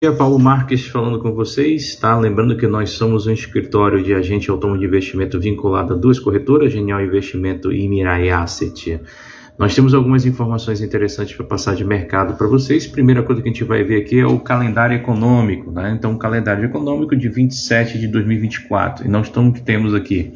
Bom dia, Paulo Marques falando com vocês, tá? Lembrando que nós somos um escritório de agente autônomo de investimento vinculado a duas corretoras, Genial Investimento e Mirai Asset. Nós temos algumas informações interessantes para passar de mercado para vocês. Primeira coisa que a gente vai ver aqui é o calendário econômico, né? Então, o calendário econômico de 27 de 2024. E nós temos aqui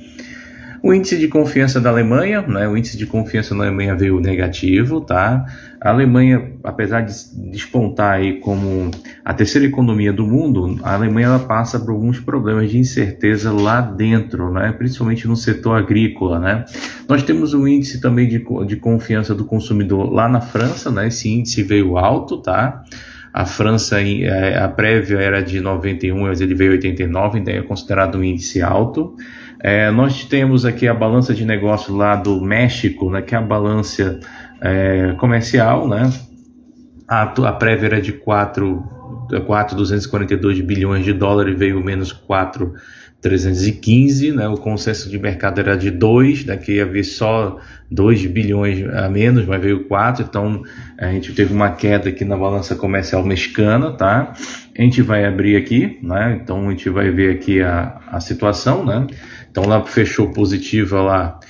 o índice de confiança da Alemanha, né? O índice de confiança na Alemanha veio negativo, tá? A Alemanha, apesar de despontar aí como a terceira economia do mundo, a Alemanha ela passa por alguns problemas de incerteza lá dentro, né? Principalmente no setor agrícola, né? Nós temos um índice também de confiança do consumidor lá na França, né? Esse índice veio alto, tá? A França, a prévia era de 91, mas ele veio 89, então é considerado um índice alto. Nós temos aqui a balança de negócio lá do México, né, que é a balança comercial, né? A prévia era de 4,242 bilhões de dólares, veio menos 4,315, né? O consenso de mercado era de 2, né, que ia vir só 2 bilhões a menos, mas veio 4, então a gente teve uma queda aqui na balança comercial mexicana, tá? A gente vai abrir aqui, né? Então a gente vai ver aqui a situação, né? Então lá fechou positiva lá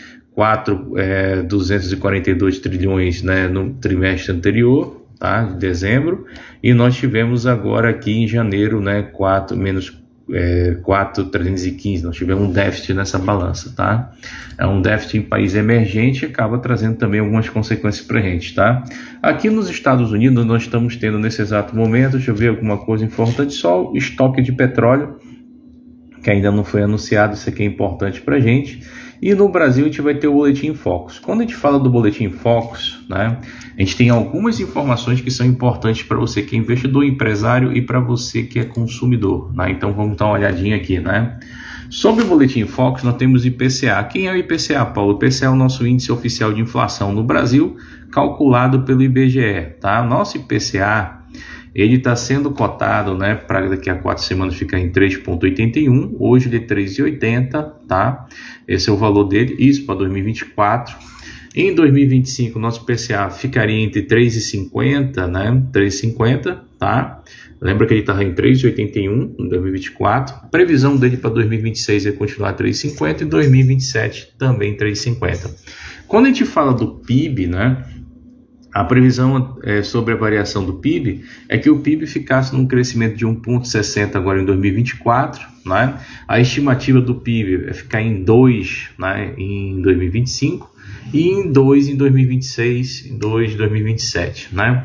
242 trilhões, né, no trimestre anterior, tá, de dezembro, e nós tivemos agora aqui em janeiro, né, 4,315, nós tivemos um déficit nessa balança, tá? É um déficit em país emergente e acaba trazendo também algumas consequências para a gente, tá? Aqui nos Estados Unidos nós estamos tendo nesse exato momento, deixa eu ver alguma coisa importante, só o estoque de petróleo, que ainda não foi anunciado, isso aqui é importante para a gente. E no Brasil a gente vai ter o Boletim Focus. Quando a gente fala do Boletim Focus, né, a gente tem algumas informações que são importantes para você que é investidor, empresário e para você que é consumidor, né? Então vamos dar uma olhadinha aqui, né? Sobre o Boletim Focus, nós temos IPCA. Quem é o IPCA, Paulo? O IPCA é o nosso índice oficial de inflação no Brasil, calculado pelo IBGE, tá? Nosso IPCA, ele está sendo cotado, né, para daqui a 4 semanas ficar em 3,81, hoje ele é 3,80, tá? Esse é o valor dele, isso para 2024. Em 2025, nosso IPCA ficaria entre 3,50, né, 3,50, tá? Lembra que ele estava em 3,81 em 2024. A previsão dele para 2026 é continuar 3,50 e 2027 também 3,50. Quando a gente fala do PIB, né, a previsão sobre a variação do PIB é que o PIB ficasse num crescimento de 1,60 agora em 2024, né? A estimativa do PIB é ficar em 2, né, em 2025 e em 2 em 2026, em 2 em 2027, né?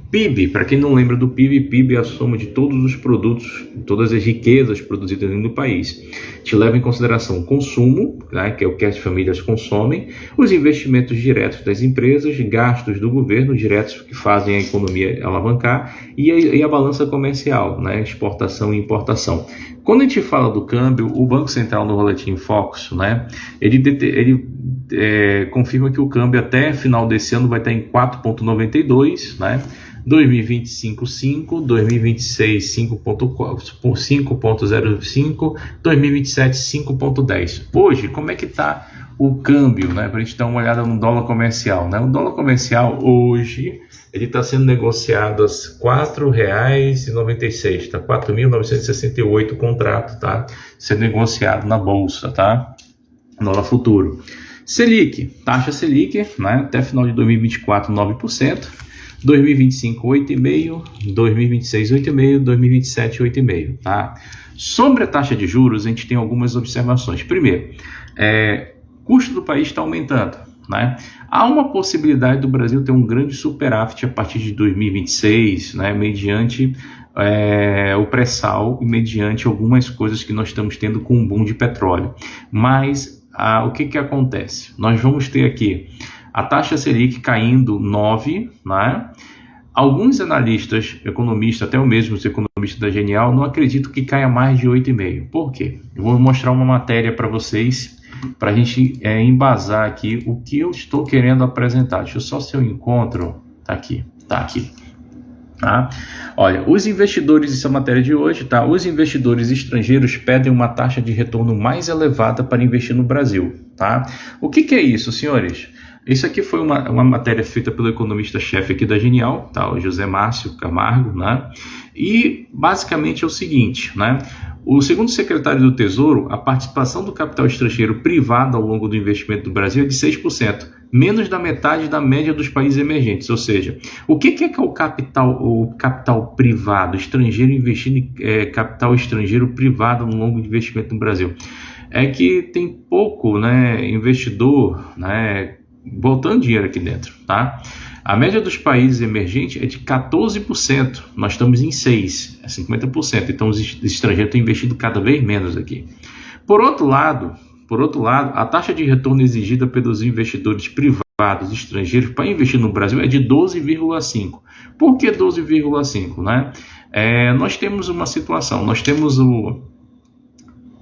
PIB, para quem não lembra do PIB, PIB é a soma de todos os produtos, todas as riquezas produzidas no país. Te leva em consideração o consumo, né, que é o que as famílias consomem, os investimentos diretos das empresas, gastos do governo diretos que fazem a economia alavancar e a balança comercial, né, exportação e importação. Quando a gente fala do câmbio, o Banco Central no Boletim Focus, né, ele confirma que o câmbio até final desse ano vai estar em 4,92, né? 2025 5, 2026 5,05, 2027 5,10. Hoje, como é que está o câmbio, né? Para a gente dar uma olhada no dólar comercial, né? O dólar comercial hoje ele está sendo negociado a R$ 4,96, tá? 4.968 o contrato, tá? Sendo negociado na bolsa, tá? Dólar futuro. Selic, taxa Selic, né? Até final de 2024 9%. 2025, 8,5%, 2026, 8,5%, 2027, 8,5%, tá? Sobre a taxa de juros, a gente tem algumas observações. Primeiro, o custo do país está aumentando, né? Há uma possibilidade do Brasil ter um grande superávit a partir de 2026, né? Mediante o pré-sal e mediante algumas coisas que nós estamos tendo com um boom de petróleo. Mas o que acontece? Nós vamos ter aqui a taxa Selic caindo 9, né? Alguns analistas, economistas, até o mesmo os economistas da Genial, não acreditam que caia mais de 8,5. Por quê? Eu vou mostrar uma matéria para vocês, para a gente embasar aqui o que eu estou querendo apresentar. Deixa eu só se eu encontro. Tá aqui. Tá? Olha, os investidores, isso é a matéria de hoje, tá? Os investidores estrangeiros pedem uma taxa de retorno mais elevada para investir no Brasil, tá? O que é isso, senhores? Isso aqui foi uma matéria feita pelo economista-chefe aqui da Genial, tá? O José Márcio Camargo, né? E basicamente é o seguinte, né? Segundo o secretário do Tesouro, a participação do capital estrangeiro privado ao longo do investimento do Brasil é de 6%, menos da metade da média dos países emergentes. Ou seja, o que é o capital privado, estrangeiro investindo em capital estrangeiro privado no longo do investimento no Brasil? É que tem pouco, né, investidor, né, botando dinheiro aqui dentro, tá? A média dos países emergentes é de 14%, nós estamos em 6%, é 50%, então os estrangeiros têm investido cada vez menos aqui. Por outro lado, a taxa de retorno exigida pelos investidores privados estrangeiros para investir no Brasil é de 12,5%. Por que 12,5%? Né? Nós temos uma situação, nós temos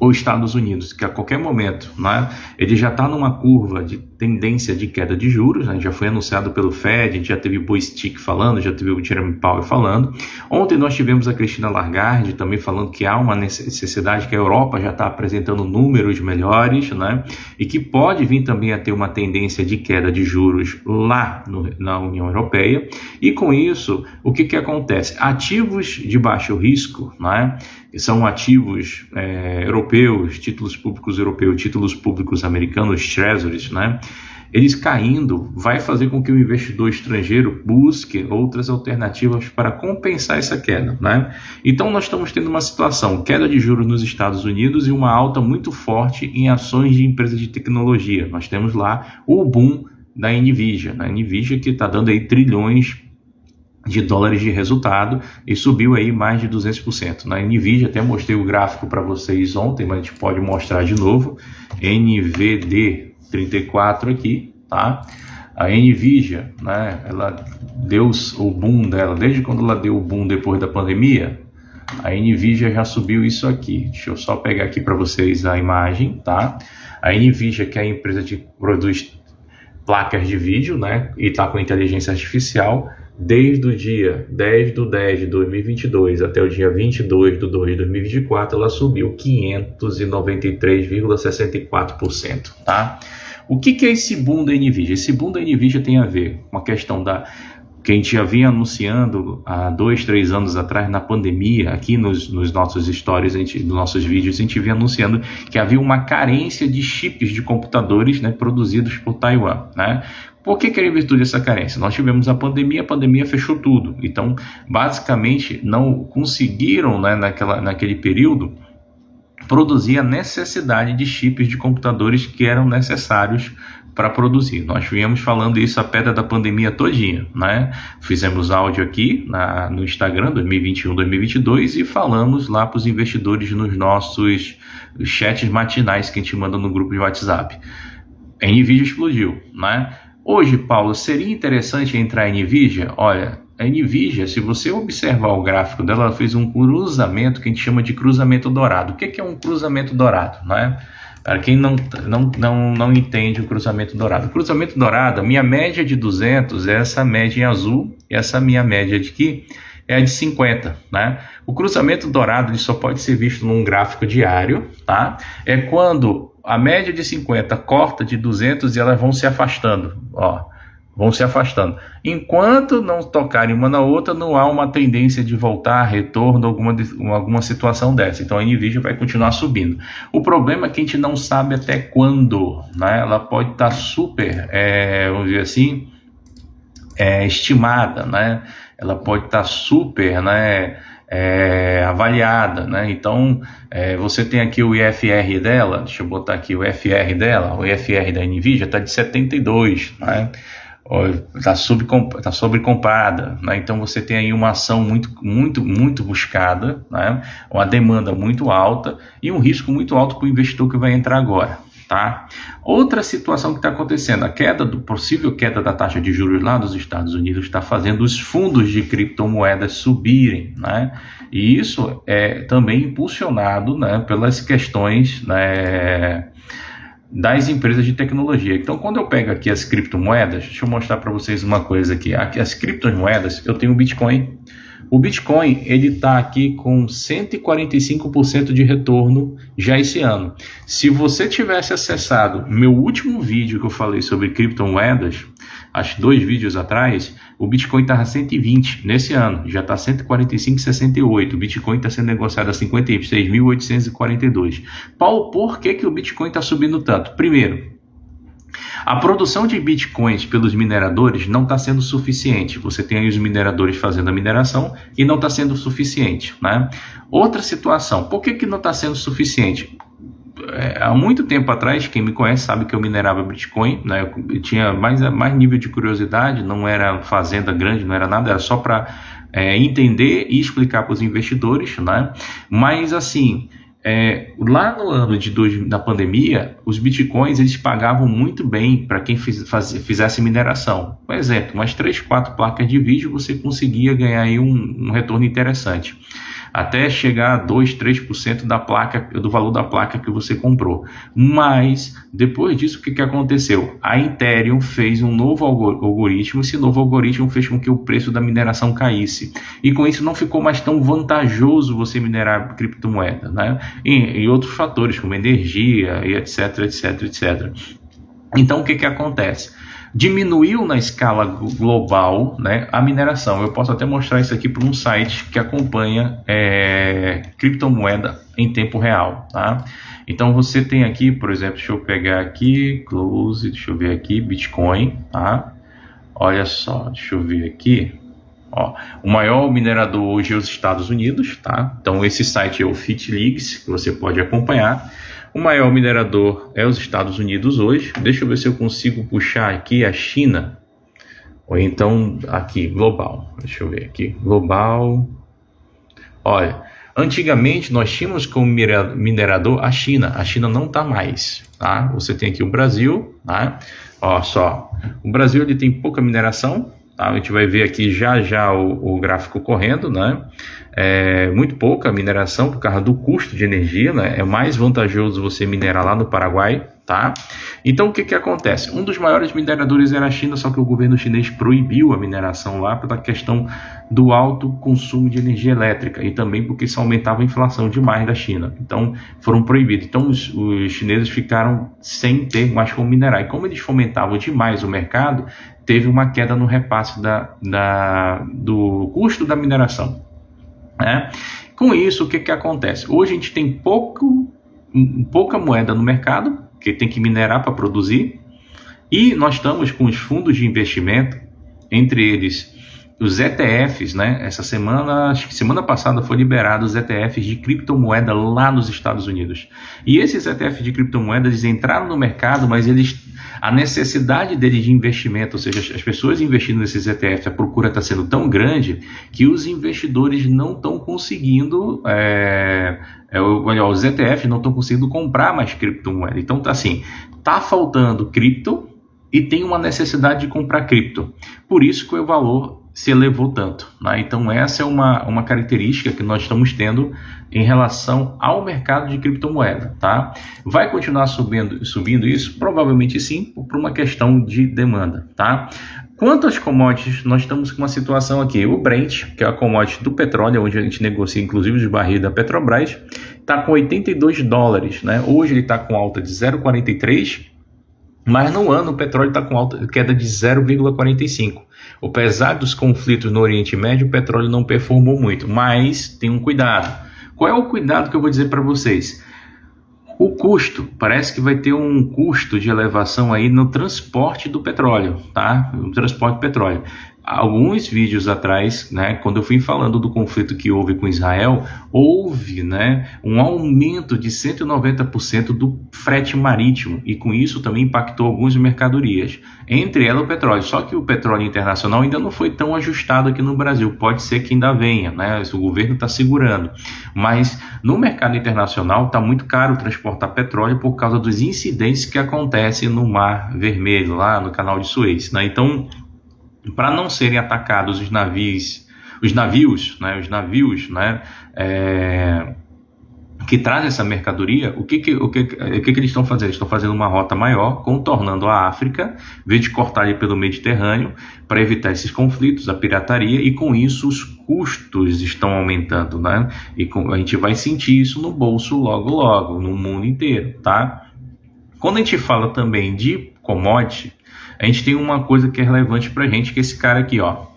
os Estados Unidos, que a qualquer momento, né, ele já está numa curva de tendência de queda de juros, né, já foi anunciado pelo Fed, a gente já teve o Boistick falando, já teve o Jeremy Powell falando. Ontem nós tivemos a Christine Lagarde também falando que há uma necessidade, que a Europa já está apresentando números melhores, né, e que pode vir também a ter uma tendência de queda de juros lá na União Europeia. E com isso, o que acontece? Ativos de baixo risco, né, são ativos europeus, títulos públicos europeus, títulos públicos americanos, treasuries, né? Eles caindo vai fazer com que o investidor estrangeiro busque outras alternativas para compensar essa queda, né? Então nós estamos tendo uma situação, queda de juros nos Estados Unidos e uma alta muito forte em ações de empresas de tecnologia. Nós temos lá o boom da Nvidia, né? Nvidia que está dando aí trilhões de dólares de resultado e subiu aí mais de 200%. Na Nvidia, até mostrei o gráfico para vocês ontem, mas a gente pode mostrar de novo. NVD34 aqui, tá? A Nvidia, né, ela deu o boom dela, desde quando ela deu o boom depois da pandemia, a Nvidia já subiu isso aqui. Deixa eu só pegar aqui para vocês a imagem, tá? A Nvidia, que é a empresa que produz placas de vídeo, né, e está com inteligência artificial, desde o dia 10/10 de 2022 até o dia 22/2 de 2024, ela subiu 593,64%, tá? O que é esse boom da Nvidia? Esse boom da Nvidia tem a ver com a questão que a gente já vinha anunciando há 2-3 anos atrás na pandemia, aqui nos nossos stories, nos nossos vídeos, a gente vinha anunciando que havia uma carência de chips de computadores, né, produzidos por Taiwan, né? Por que era em virtude dessa carência? Nós tivemos a pandemia fechou tudo. Então, basicamente, não conseguiram, né, naquele período, produzir a necessidade de chips de computadores que eram necessários para produzir. Nós viemos falando isso a pedra da pandemia todinha, né? Fizemos áudio aqui no Instagram 2021-2022 e falamos lá para os investidores nos nossos chats matinais que a gente manda no grupo de WhatsApp. A Nvidia explodiu, né? Hoje, Paulo, seria interessante entrar em Nvidia? Olha, a Nvidia, se você observar o gráfico dela, ela fez um cruzamento que a gente chama de cruzamento dourado. O que é um cruzamento dourado, né? Para quem não entende o cruzamento dourado. O cruzamento dourado, a minha média de 200 é essa média em azul, e essa minha média de aqui é a de 50, né? O cruzamento dourado ele só pode ser visto num gráfico diário, tá? É quando a média de 50 corta de 200 e elas vão se afastando, ó. Vão se afastando. Enquanto não tocarem uma na outra, não há uma tendência de voltar, retorno, alguma situação dessa. Então a Nvidia vai continuar subindo. O problema é que a gente não sabe até quando, né? Ela pode estar super, vamos dizer assim, estimada, né? Ela pode estar super, né, avaliada, né? Então você tem aqui o IFR dela, deixa eu botar aqui o IFR dela, o IFR da Nvidia está de 72, né? Está sobrecomprada, né? Então você tem aí uma ação muito buscada, né? Uma demanda muito alta e um risco muito alto para o investidor que vai entrar agora, tá? Outra situação que está acontecendo, a possível queda da taxa de juros lá dos Estados Unidos está fazendo os fundos de criptomoedas subirem, né? E isso é também impulsionado, né, pelas questões, né, das empresas de tecnologia. Então, quando eu pego aqui as criptomoedas, deixa eu mostrar para vocês uma coisa aqui. Aqui as criptomoedas, eu tenho o Bitcoin. O Bitcoin, ele está aqui com 145% de retorno já esse ano. Se você tivesse acessado meu último vídeo que eu falei sobre criptomoedas, acho que 2 vídeos atrás, o Bitcoin estava 120 nesse ano, já está 145,68. O Bitcoin está sendo negociado a 56.842. Paulo, por que o Bitcoin está subindo tanto? Primeiro, a produção de bitcoins pelos mineradores não está sendo suficiente. Você tem aí os mineradores fazendo a mineração e não está sendo suficiente, né? Outra situação, por que não está sendo suficiente? Há muito tempo atrás, quem me conhece sabe que eu minerava Bitcoin, né? Eu tinha mais nível de curiosidade, não era fazenda grande, não era nada, era só para entender e explicar para os investidores, né? Mas assim, lá no ano da pandemia, os bitcoins eles pagavam muito bem para quem fizesse mineração. Por exemplo, umas 3, 4 placas de vídeo você conseguia ganhar aí um retorno interessante, até chegar a 2, 3% do valor da placa que você comprou. Mas depois disso, o que aconteceu? A Ethereum fez um novo algoritmo. Esse novo algoritmo fez com que o preço da mineração caísse, e com isso não ficou mais tão vantajoso você minerar criptomoeda, né? E outros fatores como energia e etc. Então o que acontece? Diminuiu na escala global, né, a mineração. Eu posso até mostrar isso aqui para um site que acompanha criptomoeda em tempo real, tá? Então você tem aqui, por exemplo, deixa eu pegar aqui, close, deixa eu ver aqui, Bitcoin, tá? Olha só, deixa eu ver aqui. Ó, o maior minerador hoje é os Estados Unidos, tá? Então esse site é o FitLeaks, que você pode acompanhar. O maior minerador é os Estados Unidos hoje. Deixa eu ver se eu consigo puxar aqui a China. Ou então aqui, global. Deixa eu ver aqui, global. Olha, antigamente nós tínhamos como minerador a China. A China não está mais, tá? Você tem aqui o Brasil, tá? Ó, só. O Brasil ele tem pouca mineração. A gente vai ver aqui já o gráfico correndo, né? Muito pouca mineração por causa do custo de energia, né? É mais vantajoso você minerar lá no Paraguai, tá? Então o que acontece? Um dos maiores mineradores era a China, só que o governo chinês proibiu a mineração lá pela questão do alto consumo de energia elétrica e também porque isso aumentava a inflação demais da China. Então foram proibidos. Então os chineses ficaram sem ter mais como minerar. E como eles fomentavam demais o mercado, teve uma queda no repasse do custo da mineração, né? Com isso, o que acontece? Hoje a gente tem pouca moeda no mercado, que tem que minerar para produzir, e nós estamos com os fundos de investimento, entre eles os ETFs, né? Essa semana, acho que semana passada foi liberado os ETFs de criptomoeda lá nos Estados Unidos. E esses ETFs de criptomoeda, eles entraram no mercado, mas a necessidade deles de investimento, ou seja, as pessoas investindo nesses ETFs, a procura está sendo tão grande que os investidores não estão conseguindo, os ETFs não estão conseguindo comprar mais criptomoeda. Então tá faltando cripto e tem uma necessidade de comprar cripto. Por isso que o valor se elevou tanto, né? Então essa é uma característica que nós estamos tendo em relação ao mercado de criptomoeda, tá? Vai continuar subindo isso? Provavelmente sim, por uma questão de demanda, tá? Quanto às commodities, nós estamos com uma situação aqui. O Brent, que é a commodity do petróleo, onde a gente negocia inclusive os barris da Petrobras, está com $82, né? Hoje ele está com alta de 0,43, mas no ano o petróleo está com queda de 0,45. Apesar dos conflitos no Oriente Médio, o petróleo não performou muito, mas tem um cuidado. Qual é o cuidado que eu vou dizer para vocês? O custo, parece que vai ter um custo de elevação aí no transporte do petróleo, tá? No transporte do petróleo. Alguns vídeos atrás, né, quando eu fui falando do conflito que houve com Israel, houve, né, um aumento de 190% do frete marítimo, e com isso também impactou algumas mercadorias, entre elas o petróleo. Só que o petróleo internacional ainda não foi tão ajustado aqui no Brasil, pode ser que ainda venha, né, o governo está segurando, mas no mercado internacional está muito caro transportar petróleo por causa dos incidentes que acontecem no Mar Vermelho, lá no Canal de Suez, né? Então, para não serem atacados os navios, né, que traz essa mercadoria, o que eles estão fazendo? Eles estão fazendo uma rota maior, contornando a África, em vez de cortar ali pelo Mediterrâneo, para evitar esses conflitos, a pirataria, e com isso os custos estão aumentando, né? E a gente vai sentir isso no bolso logo, logo, no mundo inteiro, tá? Quando a gente fala também de commodity, a gente tem uma coisa que é relevante para a gente, que é esse cara aqui, ó.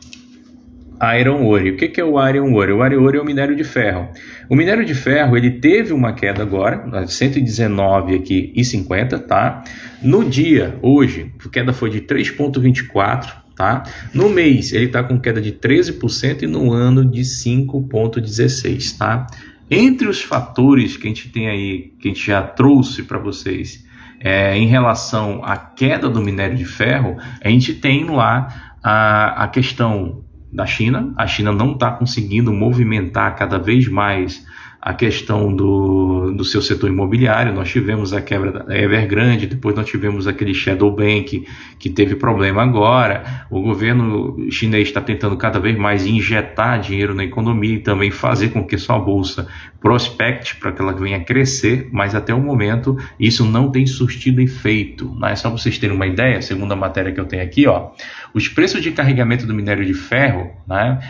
Iron Ore. O que é o Iron Ore? O Iron Ore é o minério de ferro. O minério de ferro, ele teve uma queda agora, 119 aqui e 50, tá? No dia, hoje, a queda foi de 3,24, tá? No mês, ele está com queda de 13% e no ano de 5,16, tá? Entre os fatores que a gente tem aí, que a gente já trouxe para vocês, em relação à queda do minério de ferro, a gente tem lá a questão da China. A China não está conseguindo movimentar cada vez mais a questão do seu setor imobiliário. Nós tivemos a quebra da Evergrande, depois nós tivemos aquele Shadow Bank que teve problema agora. O governo chinês está tentando cada vez mais injetar dinheiro na economia e também fazer com que sua bolsa prospecte para que ela venha crescer, mas até o momento isso não tem surtido efeito, né? Só para vocês terem uma ideia, segundo a matéria que eu tenho aqui, ó, os preços de carregamento do minério de ferro, né,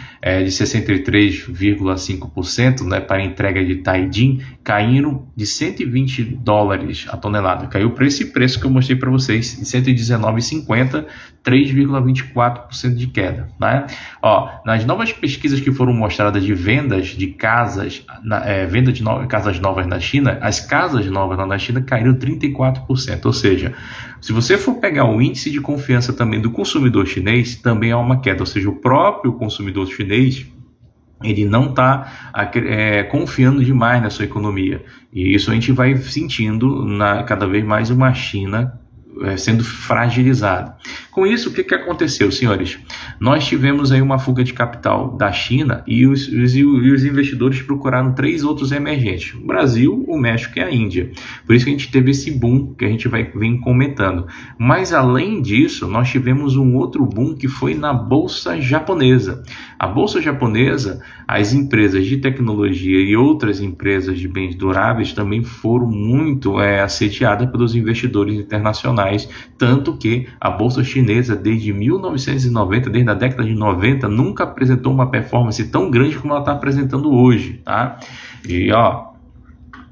de 63,5%, né, para entrega de Taidin, caíram de $120 a tonelada. Caiu para esse preço que eu mostrei para vocês, de 119,50, 3,24% de queda, né? Ó, nas novas pesquisas que foram mostradas de vendas de casas, venda de casas novas na China, as casas novas lá na China caíram 34%, ou seja, se você for pegar o índice de confiança também do consumidor chinês, também há uma queda, ou seja, o próprio consumidor chinês, ele não está confiando demais na sua economia, e isso a gente vai sentindo cada vez mais uma China sendo fragilizada. Com isso, o que aconteceu, senhores? Nós tivemos aí uma fuga de capital da China e os investidores procuraram 3 outros emergentes: o Brasil, o México e a Índia. Por isso que a gente teve esse boom que a gente vem comentando. Mas além disso, nós tivemos um outro boom que foi na Bolsa Japonesa. A Bolsa Japonesa, as empresas de tecnologia e outras empresas de bens duráveis também foram muito assediadas pelos investidores internacionais, tanto que a Bolsa Chinesa, desde 1990, desde a década de 90, nunca apresentou uma performance tão grande como ela está apresentando hoje, tá? E ó,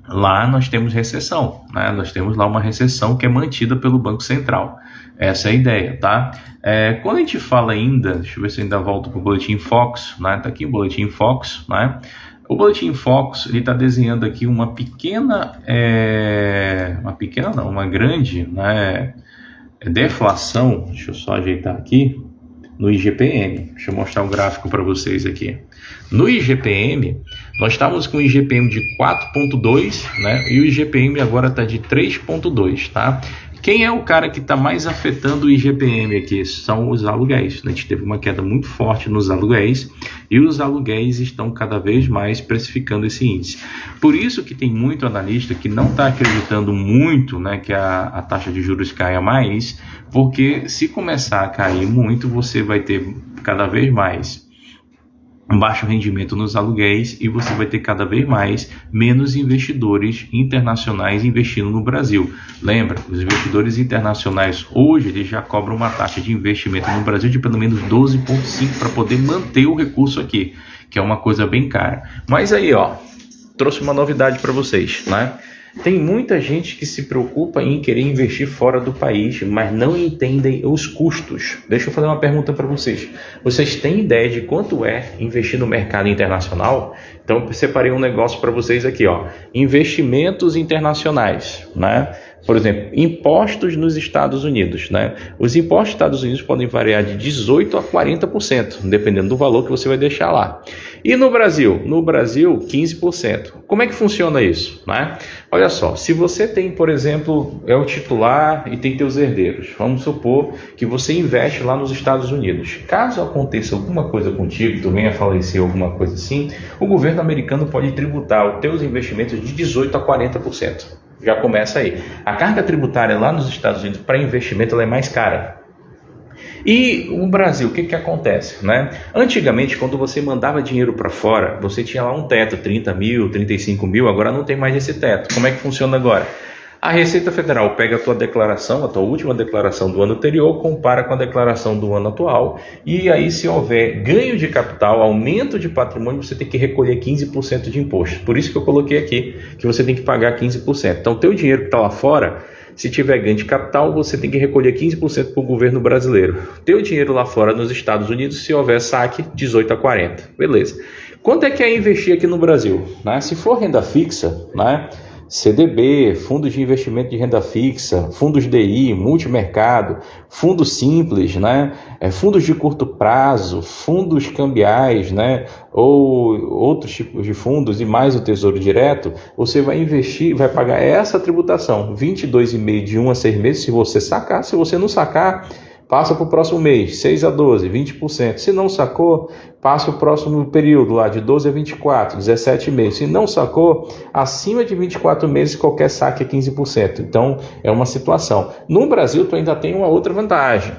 lá nós temos recessão, né? Nós temos lá uma recessão que é mantida pelo Banco Central. Essa é a ideia, tá? Quando a gente fala ainda, deixa eu ver se eu ainda volto para o Boletim Fox, né? Tá aqui o Boletim Fox, né? O Boletim Fox, ele está desenhando aqui uma grande, né, deflação. Deixa eu só ajeitar aqui no IGPM. Deixa eu mostrar o gráfico para vocês aqui. No IGPM, nós estávamos com o IGPM de 4,2, né, e o IGPM agora está de 3,2, tá? Quem é o cara que está mais afetando o IGPM aqui? São os aluguéis. A gente teve uma queda muito forte nos aluguéis e os aluguéis estão cada vez mais precificando esse índice. Por isso que tem muito analista que não está acreditando muito, né, que a taxa de juros caia mais, porque se começar a cair muito, você vai ter cada vez mais um baixo rendimento nos aluguéis e você vai ter cada vez menos investidores internacionais investindo no Brasil. Lembra, os investidores internacionais hoje eles já cobram uma taxa de investimento no Brasil de pelo menos 12,5 para poder manter o recurso aqui, que é uma coisa bem cara. Mas aí, ó, trouxe uma novidade para vocês, né? Tem muita gente que se preocupa em querer investir fora do país, mas não entendem os custos. Deixa eu fazer uma pergunta para vocês. Vocês têm ideia de quanto é investir no mercado internacional? Então, eu separei um negócio para vocês aqui, ó. Investimentos internacionais, né? Por exemplo, impostos nos Estados Unidos, né? Os impostos nos Estados Unidos podem variar de 18% a 40%, dependendo do valor que você vai deixar lá. E no Brasil? No Brasil, 15%. Como é que funciona isso, né? Olha só, se você tem, por exemplo, é o titular e tem teus herdeiros, vamos supor que você investe lá nos Estados Unidos. Caso aconteça alguma coisa contigo, tu venha a falecer, alguma coisa assim, o governo americano pode tributar os teus investimentos de 18% a 40%. Já começa aí. A carga tributária lá nos Estados Unidos para investimento ela é mais cara. E o Brasil, o que que acontece, né? Antigamente, quando você mandava dinheiro para fora, você tinha lá um teto, 30 mil, 35 mil, agora não tem mais esse teto. Como é que funciona agora? A Receita Federal pega a tua declaração, a tua última declaração do ano anterior, compara com a declaração do ano atual, e aí se houver ganho de capital, aumento de patrimônio, você tem que recolher 15% de imposto. Por isso que eu coloquei aqui que você tem que pagar 15%. Então, teu dinheiro que está lá fora, se tiver ganho de capital, você tem que recolher 15% para o governo brasileiro. Teu dinheiro lá fora nos Estados Unidos, se houver saque, 18 a 40. Beleza. Quanto é que é investir aqui no Brasil? Né? Se for renda fixa, né? CDB, fundos de investimento de renda fixa, fundos DI, multimercado, fundos simples, né? Fundos de curto prazo, fundos cambiais, né? Ou outros tipos de fundos e mais o Tesouro Direto, você vai investir, vai pagar essa tributação, 22,5% de 1 a 6 meses, se você sacar. Se você não sacar, passa para o próximo mês, 6 a 12, 20%. Se não sacou, passa o próximo período lá de 12 a 24, 17 meses. Se não sacou, acima de 24 meses, qualquer saque é 15%. Então, é uma situação. No Brasil, tu ainda tem uma outra vantagem.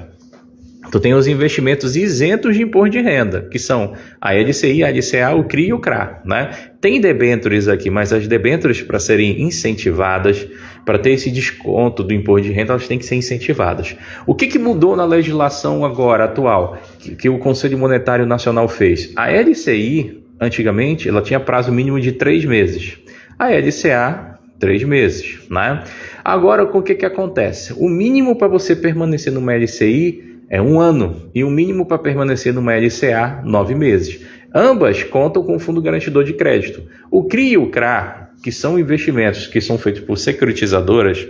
Tu tem os investimentos isentos de imposto de renda, que são a LCI, a LCA, o CRI e o CRA, né? Tem debêntures aqui, mas as debêntures, para serem incentivadas, para ter esse desconto do imposto de renda, elas têm que ser incentivadas. O que mudou na legislação agora, atual, que o Conselho Monetário Nacional fez? A LCI, antigamente, ela tinha prazo mínimo de 3 meses. A LCA, 3 meses, né? Agora, o que acontece? O mínimo para você permanecer numa LCI é 1 ano, e o mínimo para permanecer numa LCA, 9 meses. Ambas contam com o Fundo Garantidor de Crédito. O CRI e o CRA, que são investimentos que são feitos por securitizadoras,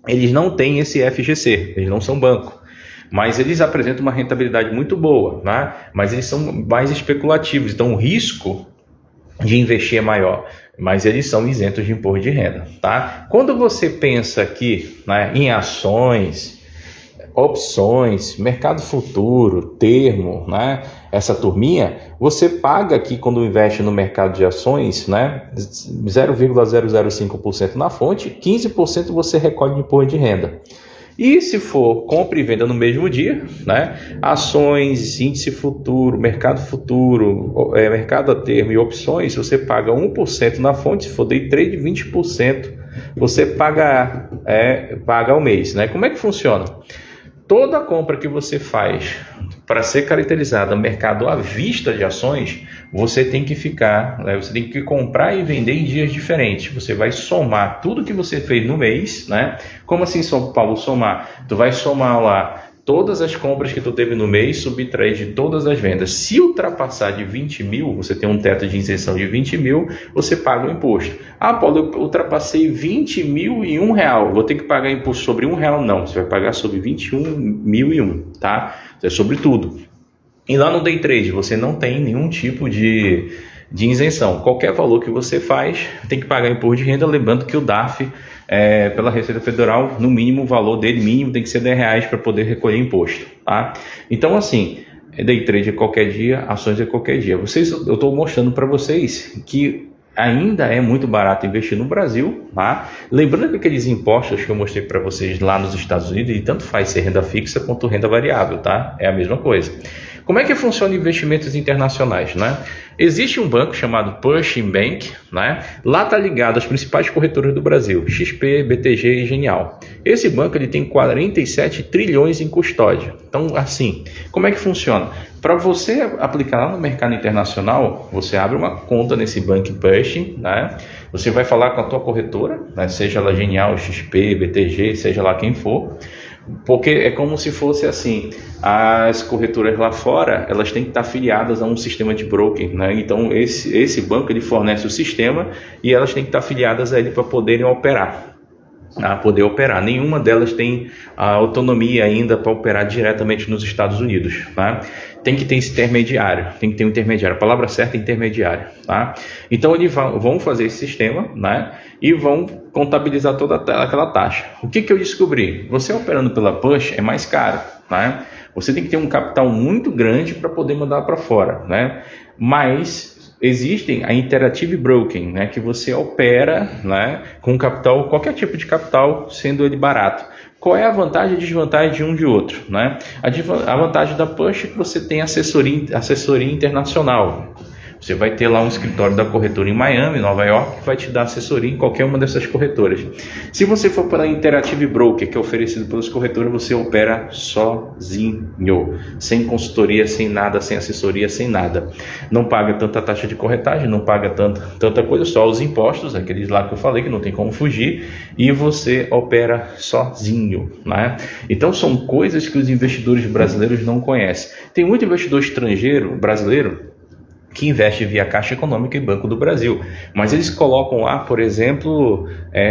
eles não têm esse FGC, eles não são banco. Mas eles apresentam uma rentabilidade muito boa, né? Mas eles são mais especulativos, então o risco de investir é maior. Mas eles são isentos de imposto de renda, tá? Quando você pensa aqui, né, em ações, opções, mercado futuro, termo, né? Essa turminha, você paga aqui quando investe no mercado de ações, né? 0,005% na fonte, 15% você recolhe de imposto de renda. E se for compra e venda no mesmo dia, né? Ações, índice futuro, mercado a termo e opções, você paga 1% na fonte, se for day trade, 20% você paga ao mês, né? Como é que funciona? Toda compra que você faz para ser caracterizada no mercado à vista de ações, você tem que ficar, né? Você tem que comprar e vender em dias diferentes. Você vai somar tudo que você fez no mês, né? Como assim, São Paulo, somar? Tu vai somar lá todas as compras que tu teve no mês, subtrair de todas as vendas. Se ultrapassar de 20 mil, você tem um teto de isenção de 20 mil, você paga o imposto. Ah, Paulo, eu ultrapassei 20 mil e R$1, vou ter que pagar imposto sobre R$1? Não, você vai pagar sobre 21.001, tá? É sobre tudo. E lá no Day Trade, você não tem nenhum tipo de isenção. Qualquer valor que você faz, tem que pagar imposto de renda, lembrando que o DARF, pela Receita Federal, no mínimo, o valor dele mínimo tem que ser R$10 para poder recolher imposto, tá? Então, assim, Day Trade é qualquer dia, ações é qualquer dia. Eu estou mostrando para vocês que ainda é muito barato investir no Brasil, tá? Lembrando que aqueles impostos que eu mostrei para vocês lá nos Estados Unidos, e tanto faz ser renda fixa quanto renda variável, tá? É a mesma coisa. Como é que funciona investimentos internacionais, né? Existe um banco chamado Pershing Bank, né? Lá está ligado às principais corretoras do Brasil, XP, BTG e Genial. Esse banco ele tem 47 trilhões em custódia. Então, assim, como é que funciona? Para você aplicar lá no mercado internacional, você abre uma conta nesse banco Pershing, né? Você vai falar com a tua corretora, né? Seja ela Genial, XP, BTG, seja lá quem for. Porque é como se fosse assim, as corretoras lá fora, elas têm que estar afiliadas a um sistema de broker, né? Então esse banco ele fornece o sistema e elas têm que estar afiliadas a ele para poderem operar. Nenhuma delas tem a autonomia ainda para operar diretamente nos Estados Unidos, tá? Tem que ter esse intermediário, a palavra certa é intermediário, tá? Então eles vão fazer esse sistema, né? E vão contabilizar toda aquela taxa. O que eu descobri? Você operando pela Push é mais caro, né? Você tem que ter um capital muito grande para poder mandar para fora, né? Mas existem a Interactive Broking, né, que você opera, né, com capital, qualquer tipo de capital, sendo ele barato. Qual é a vantagem e desvantagem de um de outro, né? A vantagem da Push é que você tem assessoria internacional. Você vai ter lá um escritório da corretora em Miami, Nova York, que vai te dar assessoria em qualquer uma dessas corretoras. Se você for para a Interactive Broker, que é oferecido pelas corretoras, você opera sozinho, sem consultoria, sem nada, sem assessoria, sem nada. Não paga tanta taxa de corretagem, não paga tanta coisa, só os impostos, aqueles lá que eu falei que não tem como fugir, e você opera sozinho, né? Então são coisas que os investidores brasileiros não conhecem. Tem muito investidor estrangeiro, brasileiro, que investe via Caixa Econômica e Banco do Brasil, mas eles colocam lá, por exemplo,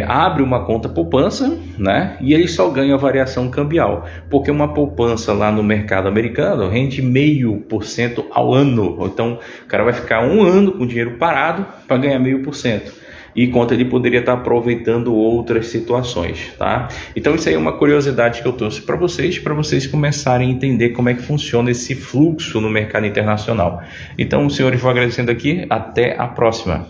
abre uma conta poupança, né, e eles só ganham a variação cambial, porque uma poupança lá no mercado americano rende 0,5% ao ano, então o cara vai ficar um ano com o dinheiro parado para ganhar 0,5%. Enquanto ele poderia estar aproveitando outras situações, tá? Então isso aí é uma curiosidade que eu trouxe para vocês começarem a entender como é que funciona esse fluxo no mercado internacional. Então, senhores, vou agradecendo aqui, até a próxima.